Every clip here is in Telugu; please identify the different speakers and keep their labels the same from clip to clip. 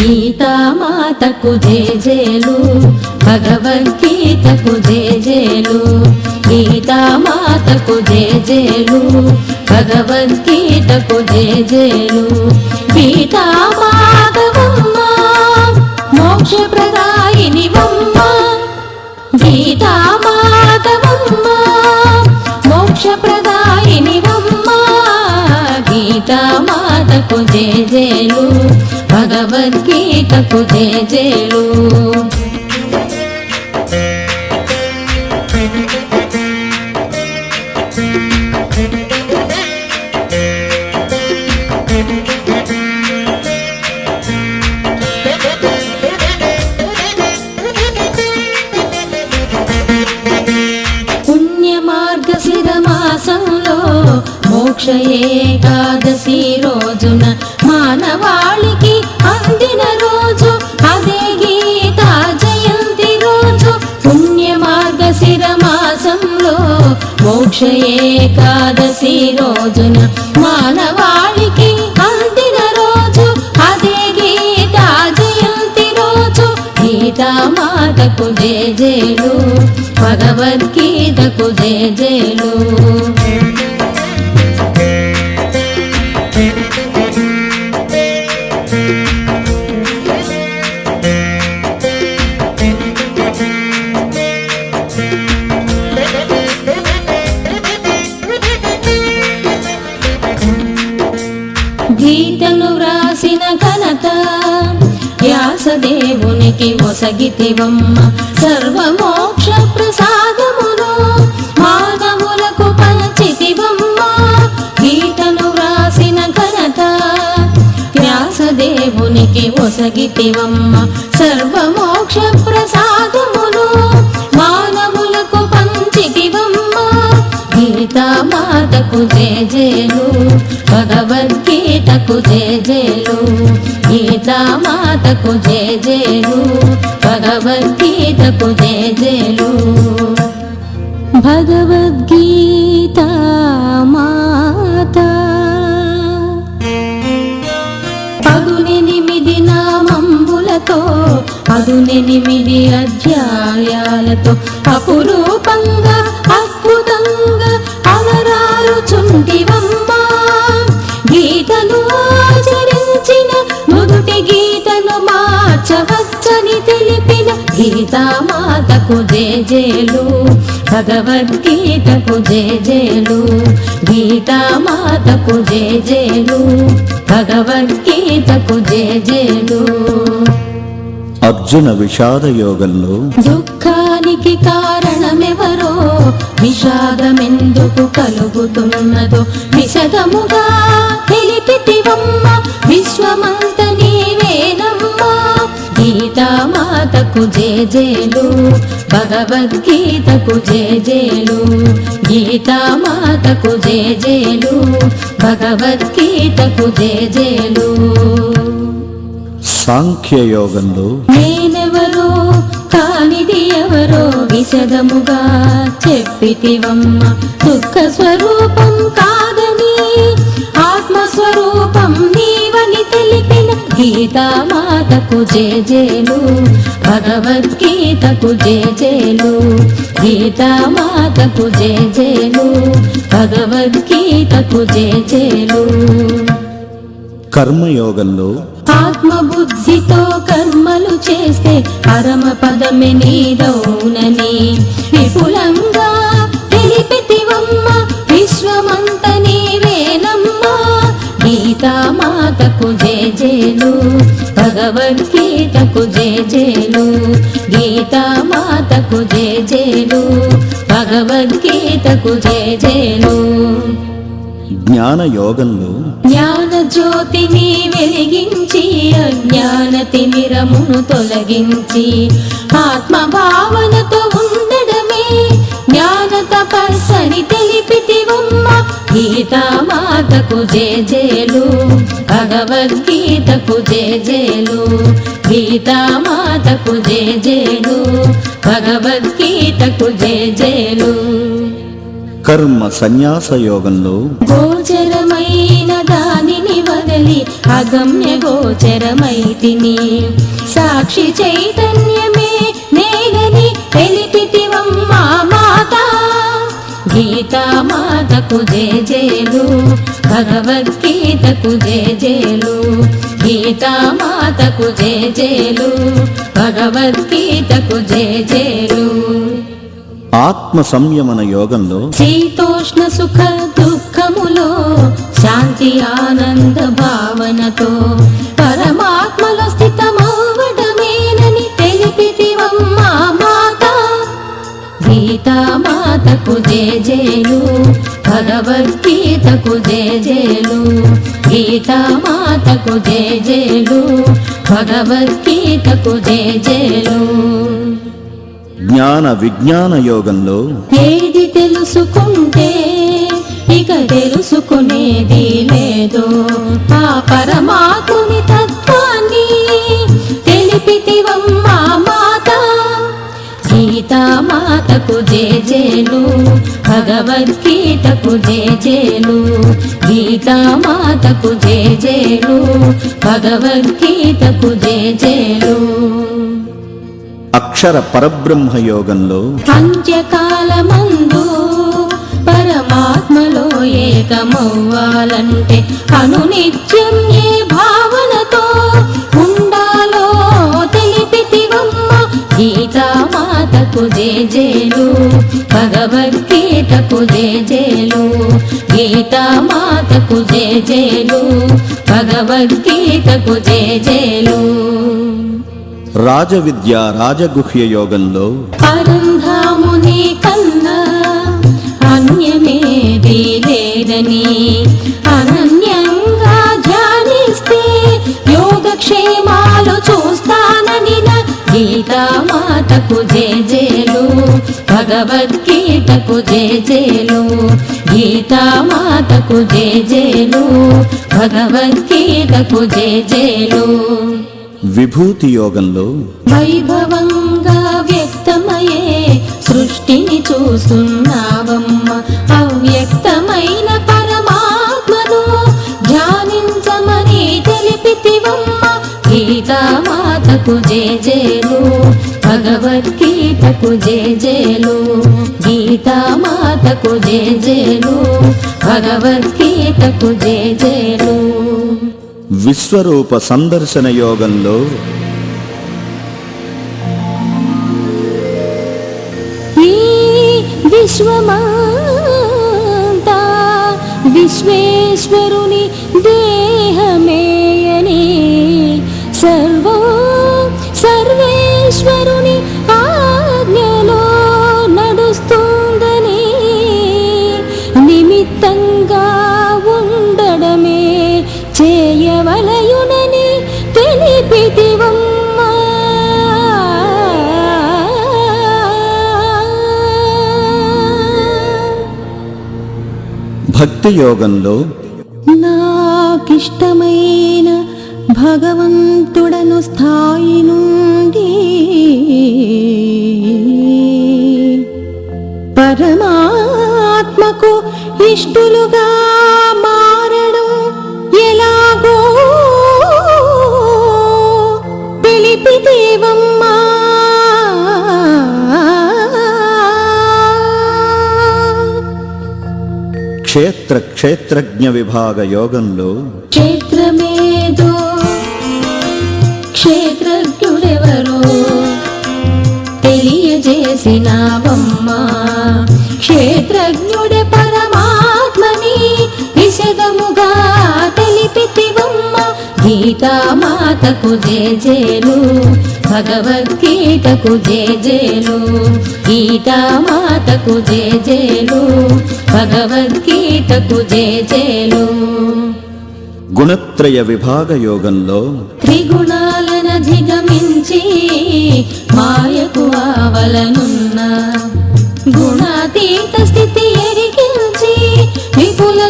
Speaker 1: గీతామాతకు జేజేలు, భగవద్గీతకు జేజేలు. గీతామాతకు జేజేలు, భగవద్గీతకు జేజేలు. గీతామాతవమ్మ మోక్షప్రదాయినివమ్మ, గీతామాతవమ్మ మోక్షప్రదాయినివమ్మ. గీతామాతకు జేజేలు, భగవద్గీతకు జేజేలు. పుణ్యమార్గశిర మాసంలో మోక్ష ఏకాదశి రోజున మానవాళికి అందిన రోజు అదే గీతా జయంతి రోజు. పుణ్యమార్గశిర మాసంలో మోక్ష ఏకాదశి రోజున మానవాళికి అందిన రోజు అదే గీతా జయంతి రోజు. గీతామాతకు జేజేలు, భగవద్గీతకు జేజేలు. గీతను వ్రాసిన ఘనత వ్యాసదేవునికి ఒసగితివమ్మ. సర్వమోక్ష ప్రసాదమును మానవులకు పంచితివమ్మ. గీతను వ్రాసిన ఘనత వ్యాసదేవునికి ఒసగితివమ్మ. సర్వమోక్ష ప్రసాదమును మానవులకు పంచితివమ్మ. గీతామాతకు జేజేలు, భగవద్గీతకు జేజేలు. గీతామాతకు జేజేలు, భగవద్గీతకు జేజేలు. భగవద్గీతా మాత 18 నామంబులతో 18 అధ్యాయాలతో అపురూపంగా అద్భుతంగా అవరారుచుంటివమ్మ. గీతను ఆచరించిన నుదుటి గీతను మార్చవచ్చని తెలిపిన గీతామాతకు జేజేలు, భగవద్గీతకు జేజేలు. గీతామాతకు జేజేలు, భగవద్గీతకు జేజేలు.
Speaker 2: అర్జున విషాద యోగంలో
Speaker 1: దుఃఖానికి కారణమెవరో, విషాదమెందుకు కలుగుతున్నదో విశదముగా తెలిపితివమ్మ. విశ్వమంత నీవేనమ్మ. గీతామాతకు జేజేలు, భగవద్గీతకు జేజేలు. గీతామాతకు జేజేలు, భగవద్గీతకు జేజేలు.
Speaker 2: సాంఖ్యయోగంలో
Speaker 1: నేనెవరో కానిది ఎవరో విశదముగా చెప్పితివమ్మ. దుఃఖ స్వరూపం కాదని ఆత్మస్వరూపం నీవని తెలిపిన గీతామాతకు జేజేలు, భగవద్గీతకు జేజేలు. గీతామాతకు జేజేలు, భగవద్గీతకు జేజేలు.
Speaker 2: కర్మయోగంలో
Speaker 1: ఆత్మబుద్ధితో కర్మలు చేస్తే పరమ పదమే నీదౌనని విపులంగా తెలిపితివమ్మ. విశ్వమంత నీవేనమ్మ. గీతామాతకు జేజేలు, భగవద్గీతకు జేజేలు. గీతామాతకు జేజేలు, భగవద్గీతకు జేజేలు.
Speaker 2: జ్ఞాన యోగంలో
Speaker 1: జ్ఞాన జ్యోతిని వెలిగించి అజ్ఞాన తిమిరమును తొలగించి ఆత్మభావనతో ఉండడమే జ్ఞాన తపస్సని తెలిపితివమ్మ. గీతామాతకు జేజేలు భగవద్గీతకు జేజేలు గీతామాతకు జేజేలు భగవద్గీతకు జేజేలు
Speaker 2: కర్మ సన్యాస యోగంలో
Speaker 1: గోచరమైన దానిని వదలి అగమ్య గోచరమైతిని సాక్షి చైతన్యమే నేనని తెలిపితివమ్మా మాత గీతామాతకు జేజేలు భగవద్గీతకు జేజేలు గీతామాతకు జేజేలు భగవద్గీతకు జేజేలు
Speaker 2: ఆత్మ సంయమన యోగంలో
Speaker 1: శీతోష్ణ సుఖ దుఃఖములో శాంతి ఆనంద భావనతో పరమాత్మలో స్థితమవ్వడమేనని తెలిపితివమ్మా మాత గీతామాతకు జేజేలు భగవద్గీతకు జేజేలు గీతామాతకు జేజేలు భగవద్గీతకు జేజేలు
Speaker 2: జ్ఞాన విజ్ఞాన యోగంలో
Speaker 1: ఏది తెలుసుకుంటే ఇక తెలుసుకునేది లేదు ఆ పరమాత్ముని తత్వాన్ని తెలిపితివమ్మా మాత గీతామాతకు జేజేలు భగవద్గీతకు జేజేలు గీతామాతకు జేజేలు భగవద్గీతకు జేజేలు
Speaker 2: అక్షర పరబ్రహ్మ యోగంలో
Speaker 1: అంత్యకాలమందు పరమాత్మలో ఏకమవ్వాలంటే అనునిత్యం ఏ భావనతో ఉండాలో తెలిపితివమ్మ గీతామాతకు జేజేలు భగవద్గీతకు జేజేలు గీతామాతకు జేజేలు భగవద్గీతకు జేజేలు
Speaker 2: రాజవిద్య రాజగుహ్య యోగంలో
Speaker 1: పరంధాముని కన్నా అన్యమేది లేదని అనన్యంగా ధ్యానిస్తే యోగక్షేమాలు చూస్తానని గీతామాతకు జేజేలు భగవద్గీతకు జేజేలు గీతామాతకు జేజేలు భగవద్గీతకు జేజేలు
Speaker 2: విభూతి యోగంలో
Speaker 1: వైభవంగా వ్యక్తమయ్యే సృష్టిని చూస్తున్నావమ్మ అవ్యక్తమైన పరమాత్మను ధ్యానించమని తెలిపితివమ్మ గీతామాతకు జేజేలు భగవద్గీతకు జేజేలు గీతామాతకు జేజేలు భగవద్గీతకు జేజేలు
Speaker 2: విశ్వరూప సందర్శన యోగంలో
Speaker 1: ఈ విశ్వమంతా విశ్వేశ్వరుని దేహమేయని సర్వం సర్వేశ్వరుని ఆజ్ఞలో నడుస్తుందని నిమిత్తంగా ఉండడమే చేయవలయునని తెలిపితివమ్మా
Speaker 2: భక్తి యోగంలో
Speaker 1: నాకిష్టమైన భగవంతుడను స్థాయి నుండి పరమాత్మకు ఇష్టులుగా మారడం ఎలాగో తెలిపితివమ్మా
Speaker 2: క్షేత్ర క్షేత్రజ్ఞ విభాగ యోగంలో
Speaker 1: క్షేత్రమేదో క్షేత్రజ్ఞుడెవరో తెలియజేసినావమ్మా క్షేత్రజ్ఞుడే పరమాత్మని విశదముగా తెలిపితివమ్మ గీతామాతకు జేజేలు భగవద్గీతకు జేజేలు గీతామాతకు జేజేలు భగవద్గీతకు జేజేలు
Speaker 2: గుణత్రయ విభాగ యోగంలో
Speaker 1: త్రిగుణాలను ధిగమించి మాయకు ఆవలనున్న గుణాతీత స్థితి ఎరిగించి విపుల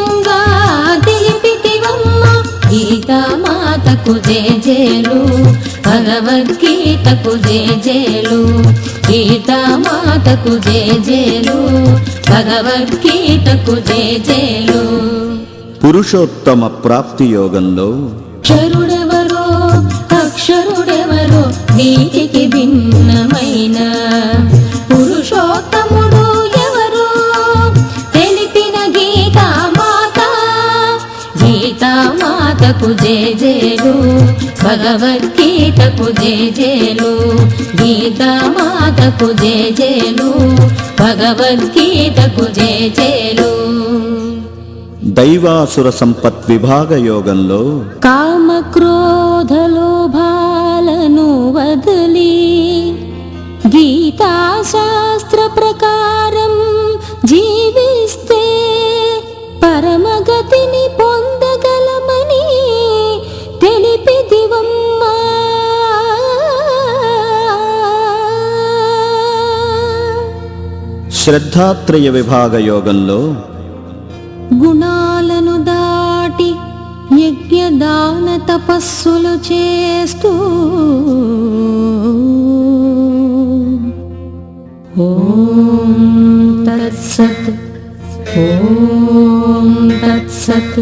Speaker 1: గీతామాతకు జేజేలు భగవద్గీతకు జేజేలు గీతామాతకు జేజేలు భగవద్గీతకు జేజేలు
Speaker 2: పురుషోత్తమ ప్రాప్తి యోగంలో
Speaker 1: అక్షరుడెవరో అక్షరుడెవరో వీటికి భిన్నమైన పురుషోత్తముడు ఎవరో తెలిపిన గీతామాత గీతామాతకు జేజేలు భగవద్గీతకు జేజేలు గీతామాతకు జేజేలు భగవద్గీతకు జేజేలు
Speaker 2: దైవాసుర సంపత్ విభాగ యోగంలో
Speaker 1: కామక్రోధలోభాలను వదిలి గీతాశాస్త్ర ప్రకారం జీవిస్తే పరమగతిని పొందగలమని తెలిపిదివమ్మా
Speaker 2: శ్రద్ధాత్రయ విభాగ యోగంలో
Speaker 1: గుణాలను దాటి యజ్ఞదాన తపస్సులు చేస్తూ ఓం తత్సత్ ఓం తత్సత్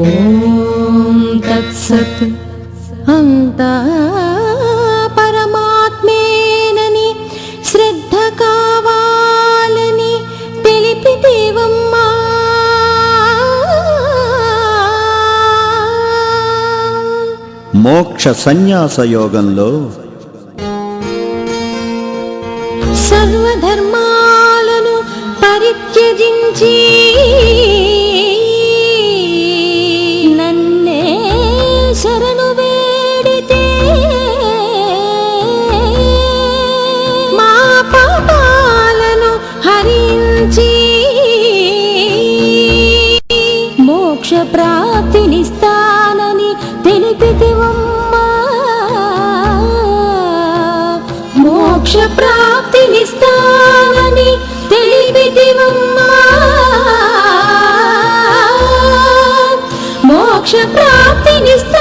Speaker 1: ఓం తత్సత్ అంతా పరమాత్మేనని శ్రద్ధ కావాలని తెలిపిదేవమ్మా
Speaker 2: మోక్ష సన్యాస యోగంలో
Speaker 1: సర్వధర్మాలను పరిత్యజించి నన్నే శరణు వేడితే మా పాపాలను హరించి మోక్ష ప్రాప్తినిస్తానని తెలిపితివమ్మా మోక్ష ప్రాప్తినిస్తానని తెలిపితివమ్మా మోక్ష ప్రాప్తినిస్తా